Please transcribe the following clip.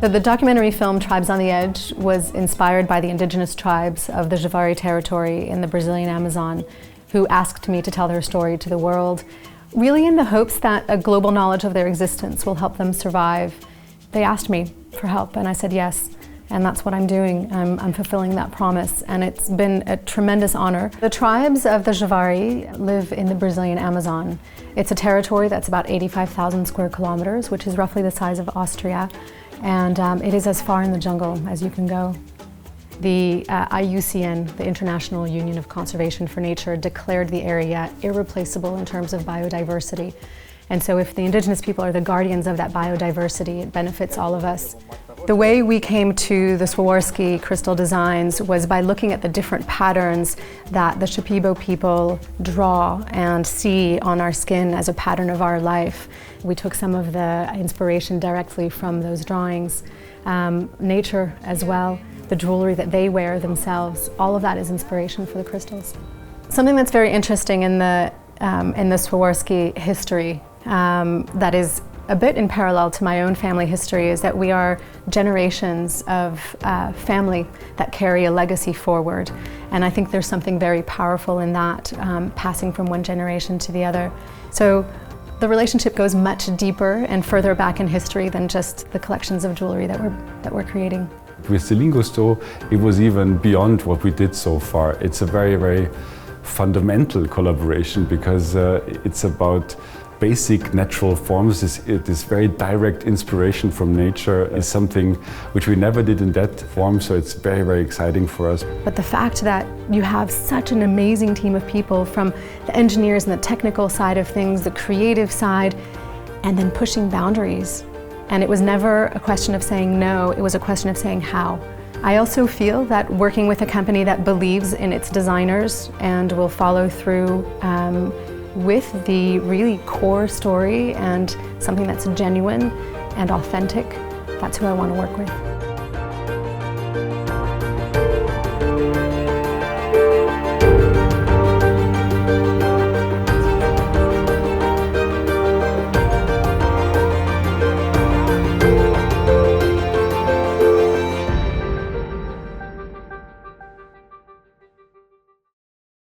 So the documentary film Tribes on the Edge was inspired by the indigenous tribes of the Javari territory in the Brazilian Amazon, who asked me to tell their story to the world, really in the hopes that a global knowledge of their existence will help them survive. They asked me for help and I said yes, and that's what I'm doing. I'm fulfilling that promise, and it's been a tremendous honor. The tribes of the Javari live in the Brazilian Amazon. It's a territory that's about 85,000 square kilometers, which is roughly the size of Austria. And it is as far in the jungle as you can go. The IUCN, the International Union of Conservation for Nature, declared the area irreplaceable in terms of biodiversity. And so if the indigenous people are the guardians of that biodiversity, it benefits all of us. The way we came to the Swarovski crystal designs was by looking at the different patterns that the Shipibo people draw and see on our skin as a pattern of our life. We took some of the inspiration directly from those drawings. Nature as well, the jewelry that they wear themselves, all of that is inspiration for the crystals. Something that's very interesting in the Swarovski history that is a bit in parallel to my own family history is that we are generations of family that carry a legacy forward. And I think there's something very powerful in that, passing from one generation to the other. So the relationship goes much deeper and further back in history than just the collections of jewelry that we're creating. With Celine Cousteau, it was even beyond what we did so far. It's a very, very fundamental collaboration because it's about basic natural forms. This very direct inspiration from nature is something which we never did in that form, so it's very, very exciting for us. But the fact that you have such an amazing team of people, from the engineers and the technical side of things, the creative side, and then pushing boundaries. And it was never a question of saying no, it was a question of saying how. I also feel that working with a company that believes in its designers and will follow through with the really core story and something that's genuine and authentic, that's who I want to work with.